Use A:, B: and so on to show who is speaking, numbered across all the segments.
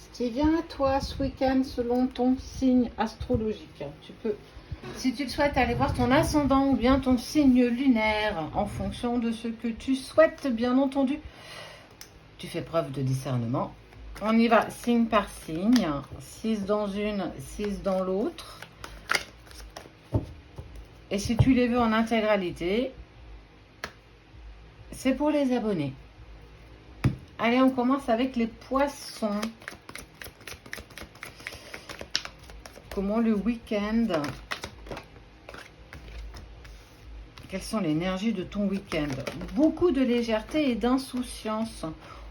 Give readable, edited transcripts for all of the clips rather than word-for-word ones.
A: ce qui vient à toi ce week-end selon ton signe astrologique. Tu peux, si tu le souhaites, aller voir ton ascendant ou bien ton signe lunaire en fonction de ce que tu souhaites, bien entendu. Tu fais preuve de discernement. On y va signe par signe, 6 dans une, 6 dans l'autre. Et si tu les veux en intégralité, c'est pour les abonnés. Allez, on commence avec les poissons. Comment le week-end? Quelles sont les énergies de ton week-end? Beaucoup de légèreté et d'insouciance.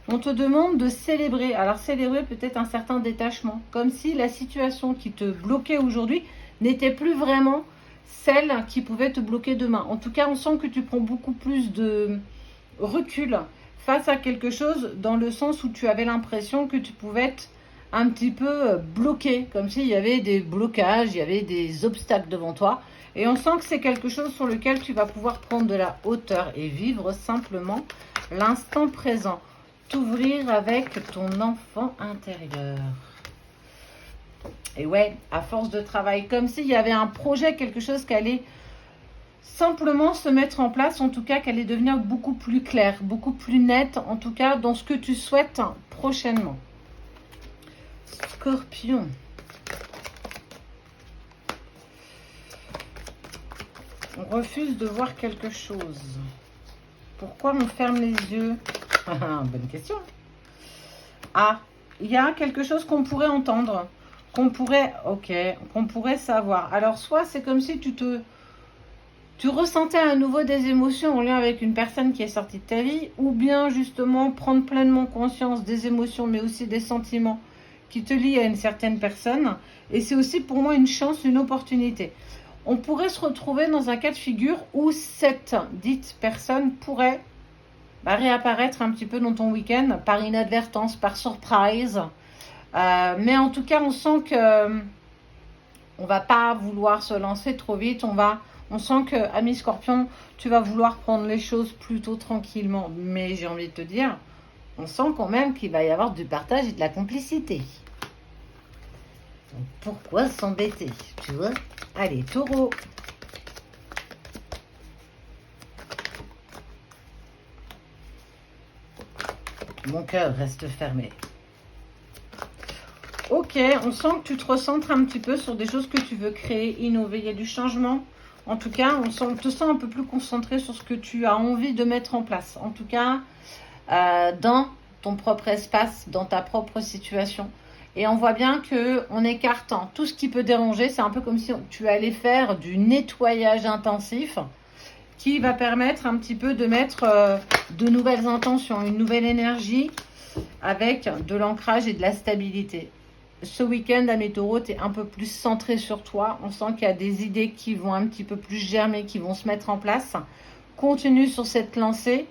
A: On te demande de célébrer. Alors célébrer peut-être un certain détachement. Comme si la situation qui te bloquait aujourd'hui n'était plus vraiment celle qui pouvait te bloquer demain. En tout cas, on sent que tu prends beaucoup plus de recul face à quelque chose, dans le sens où tu avais l'impression que tu pouvais être un petit peu bloqué, comme s'il y avait des blocages, il y avait des obstacles devant toi. Et on sent que c'est quelque chose sur lequel tu vas pouvoir prendre de la hauteur et vivre simplement l'instant présent. T'ouvrir avec ton enfant intérieur. Et ouais, à force de travail, comme s'il y avait un projet, quelque chose qui allait simplement se mettre en place, en tout cas qu'elle allait devenir beaucoup plus claire, beaucoup plus nette, en tout cas dans ce que tu souhaites prochainement. Scorpion. On refuse de voir quelque chose. Pourquoi on ferme les yeux? Bonne question. Ah, il y a quelque chose qu'on pourrait entendre, qu'on pourrait savoir. Alors soit c'est comme si tu ressentais à nouveau des émotions en lien avec une personne qui est sortie de ta vie, ou bien justement prendre pleinement conscience des émotions, mais aussi des sentiments qui te lient à une certaine personne. Et c'est aussi pour moi une chance, une opportunité. On pourrait se retrouver dans un cas de figure où cette dite personne pourrait réapparaître un petit peu dans ton week-end, par inadvertance, par surprise. Mais en tout cas, on sent que on va pas vouloir se lancer trop vite. On sent que, ami Scorpion, tu vas vouloir prendre les choses plutôt tranquillement. Mais j'ai envie de te dire, on sent quand même qu'il va y avoir du partage et de la complicité. Donc, pourquoi s'embêter, tu vois? Allez, Taureau. Mon cœur reste fermé. Ok, on sent que tu te recentres un petit peu sur des choses que tu veux créer, innover. Il y a du changement. En tout cas, on te sent un peu plus concentré sur ce que tu as envie de mettre en place. En tout cas, dans ton propre espace, dans ta propre situation. Et on voit bien qu'en écartant tout ce qui peut déranger, c'est un peu comme si tu allais faire du nettoyage intensif qui va permettre un petit peu de mettre de nouvelles intentions, une nouvelle énergie avec de l'ancrage et de la stabilité. Ce week-end, à mes taureaux, tu es un peu plus centré sur toi. On sent qu'il y a des idées qui vont un petit peu plus germer, qui vont se mettre en place. Continue sur cette lancée.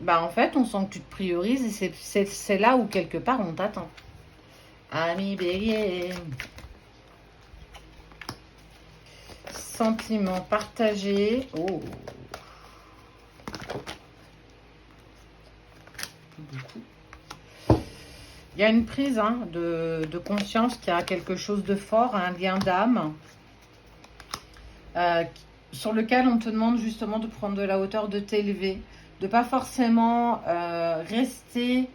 A: En fait, on sent que tu te priorises et c'est là où, quelque part, on t'attend. Ami Bélier. Sentiments partagés. Oh. Beaucoup. Il y a une prise de conscience qu'il y a quelque chose de fort, un lien d'âme, sur lequel on te demande justement de prendre de la hauteur, de t'élever, de pas forcément rester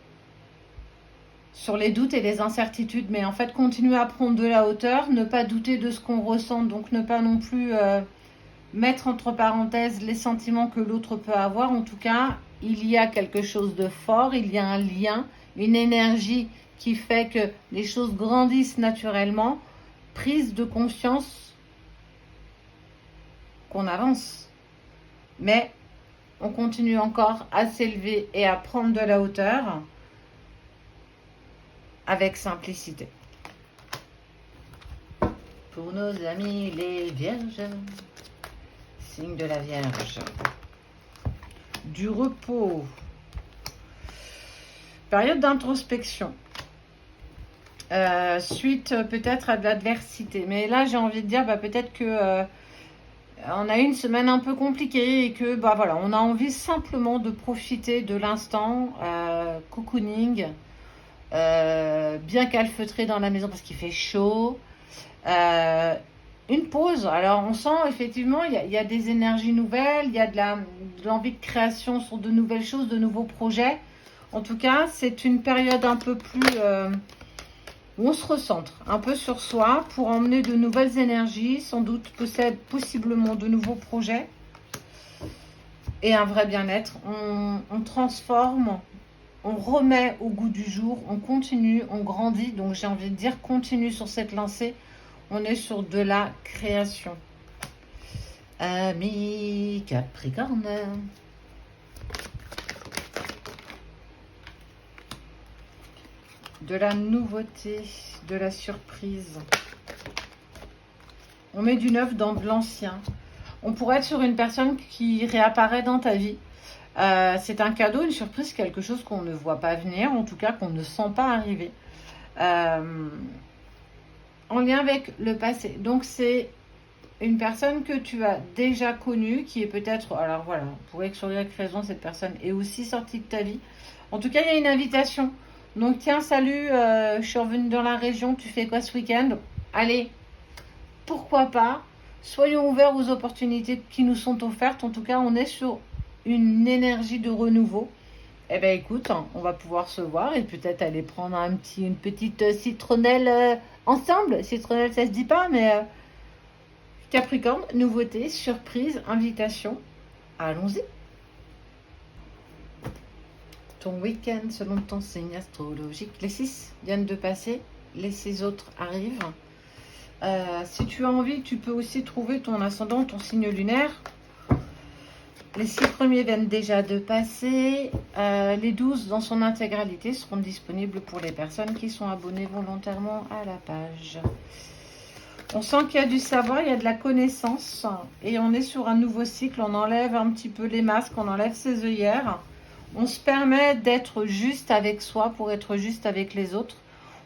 A: sur les doutes et les incertitudes, mais en fait continuer à prendre de la hauteur, ne pas douter de ce qu'on ressent, donc ne pas non plus mettre entre parenthèses les sentiments que l'autre peut avoir. En tout cas, il y a quelque chose de fort, il y a un lien, une énergie qui fait que les choses grandissent naturellement, prise de conscience qu'on avance. Mais on continue encore à s'élever et à prendre de la hauteur avec simplicité. Pour nos amis les vierges, signe de la Vierge. Du repos. Période d'introspection. Suite peut-être à de l'adversité. Mais là, j'ai envie de dire, peut-être que on a eu une semaine un peu compliquée et que, voilà, on a envie simplement de profiter de l'instant, cocooning, bien calfeutré dans la maison parce qu'il fait chaud. Une pause. Alors, on sent effectivement, il y a des énergies nouvelles, il y a de l'envie de création sur de nouvelles choses, de nouveaux projets. En tout cas, c'est une période un peu plus... où on se recentre un peu sur soi pour emmener de nouvelles énergies, sans doute possiblement de nouveaux projets et un vrai bien-être. On transforme, on remet au goût du jour, on continue, on grandit. Donc j'ai envie de dire, continue sur cette lancée. On est sur de la création. Ami Capricorne. De la nouveauté, de la surprise. On met du neuf dans de l'ancien. On pourrait être sur une personne qui réapparaît dans ta vie. C'est un cadeau, une surprise, quelque chose qu'on ne voit pas venir, en tout cas qu'on ne sent pas arriver. En lien avec le passé. Donc c'est une personne que tu as déjà connue, qui est peut-être... Alors voilà, pour X ou Y raison, cette personne est aussi sortie de ta vie. En tout cas, il y a une invitation. Donc tiens, salut, je suis revenue dans la région, tu fais quoi ce week-end? Allez, pourquoi pas? Soyons ouverts aux opportunités qui nous sont offertes. En tout cas, on est sur une énergie de renouveau. Eh bien, écoute, on va pouvoir se voir et peut-être aller prendre une petite citronnelle ensemble. Citronnelle, ça se dit pas, mais Capricorne, nouveauté, surprise, invitation. Allons-y. Ton week-end selon ton signe astrologique. Les 6 viennent de passer, les 6 autres arrivent. Si tu as envie, tu peux aussi trouver ton ascendant, ton signe lunaire. Les 6 premiers viennent déjà de passer. Les 12 dans son intégralité seront disponibles pour les personnes qui sont abonnées volontairement à la page. On sent qu'il y a du savoir, il y a de la connaissance. Et on est sur un nouveau cycle. On enlève un petit peu les masques, on enlève ses œillères. On se permet d'être juste avec soi pour être juste avec les autres.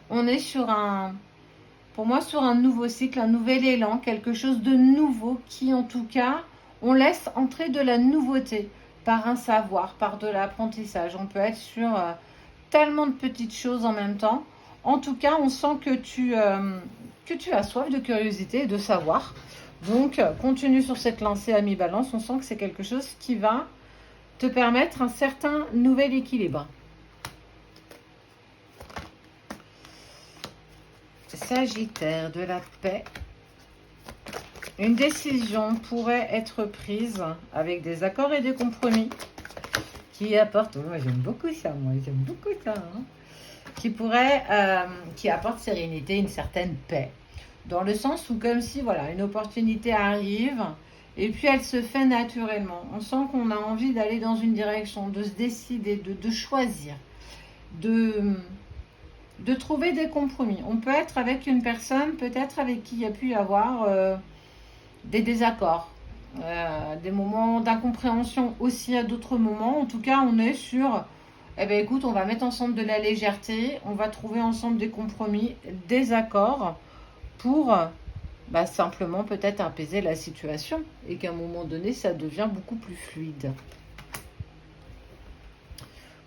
A: On est sur pour moi, sur un nouveau cycle, un nouvel élan, quelque chose de nouveau qui, en tout cas, on laisse entrer de la nouveauté par un savoir, par de l'apprentissage. On peut être sur tellement de petites choses en même temps. En tout cas, on sent que tu as soif de curiosité et de savoir. Donc, continue sur cette lancée à mi-balance. On sent que c'est quelque chose qui va te permettre un certain nouvel équilibre. Sagittaire, de la paix. Une décision pourrait être prise avec des accords et des compromis qui apportent... moi j'aime beaucoup ça, hein, qui apporte sérénité, une certaine paix. Dans le sens où comme si voilà, une opportunité arrive et puis elle se fait naturellement. On sent qu'on a envie d'aller dans une direction, de se décider, de choisir, de trouver des compromis. On peut être avec une personne, peut-être avec qui il y a pu y avoir des désaccords, des moments d'incompréhension aussi à d'autres moments. En tout cas, on est sur, eh bien écoute, on va mettre ensemble de la légèreté, on va trouver ensemble des compromis, des accords pour simplement peut-être apaiser la situation et qu'à un moment donné, ça devient beaucoup plus fluide.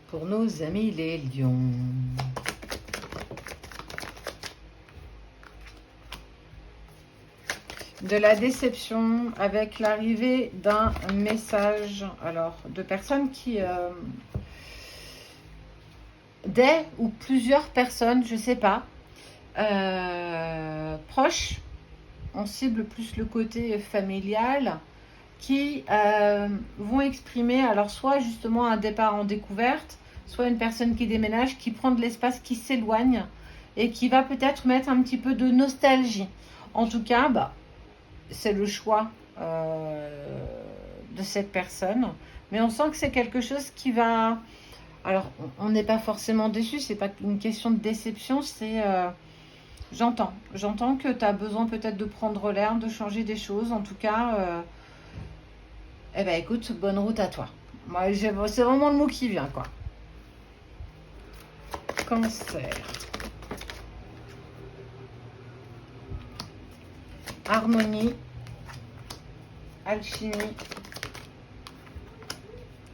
A: Pour nos amis les lions. De la déception avec l'arrivée d'un message, alors de personnes qui... des ou plusieurs personnes, je ne sais pas, proches, on cible plus le côté familial, qui vont exprimer, alors soit justement un départ en découverte, soit une personne qui déménage, qui prend de l'espace, qui s'éloigne et qui va peut-être mettre un petit peu de nostalgie. En tout cas, c'est le choix de cette personne, mais on sent que c'est quelque chose qui va... Alors, on n'est pas forcément déçu, c'est pas une question de déception, c'est... J'entends que tu as besoin peut-être de prendre l'air, de changer des choses. En tout cas, eh ben écoute, bonne route à toi. Moi, c'est vraiment le mot qui vient, quoi. Cancer. Harmonie. Alchimie.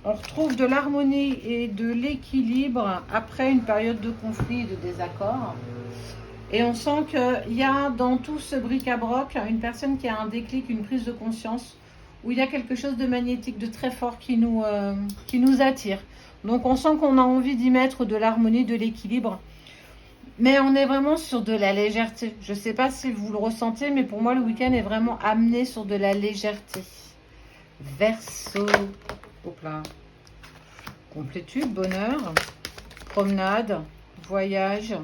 A: On retrouve de l'harmonie et de l'équilibre après une période de conflit et de désaccord. Et on sent qu'il y a dans tout ce bric-à-broc une personne qui a un déclic, une prise de conscience, où il y a quelque chose de magnétique, de très fort qui nous attire. Donc on sent qu'on a envie d'y mettre de l'harmonie, de l'équilibre. Mais on est vraiment sur de la légèreté. Je ne sais pas si vous le ressentez, mais pour moi le week-end est vraiment amené sur de la légèreté. Verseau. Hop là. Complétude, bonheur, promenade, voyage.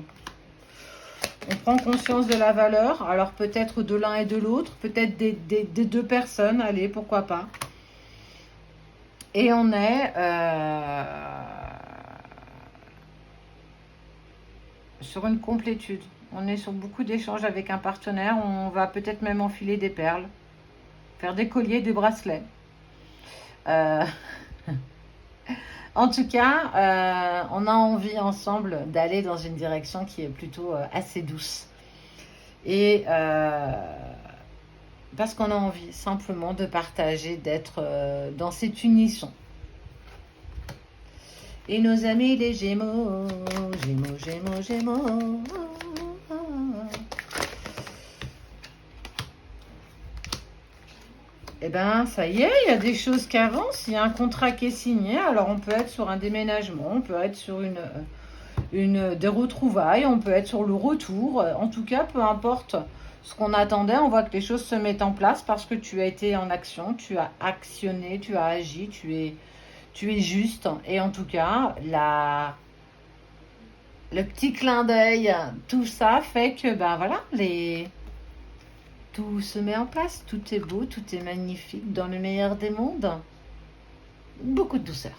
A: On prend conscience de la valeur, alors peut-être de l'un et de l'autre, peut-être des deux personnes, allez, pourquoi pas. Et on est sur une complétude. On est sur beaucoup d'échanges avec un partenaire, on va peut-être même enfiler des perles, faire des colliers, des bracelets. En tout cas, on a envie ensemble d'aller dans une direction qui est plutôt assez douce. Et parce qu'on a envie simplement de partager, d'être dans cette unisson. Et nos amis les Gémeaux, Gémeaux, Gémeaux, Gémeaux. Eh bien, ça y est, il y a des choses qui avancent, il y a un contrat qui est signé, alors on peut être sur un déménagement, on peut être sur des retrouvailles, on peut être sur le retour. En tout cas, peu importe ce qu'on attendait, on voit que les choses se mettent en place parce que tu as été en action, tu as actionné, tu as agi, tu es juste. Et en tout cas, le petit clin d'œil, tout ça fait que, ben voilà, tout se met en place, tout est beau, tout est magnifique, dans le meilleur des mondes. Beaucoup de douceur.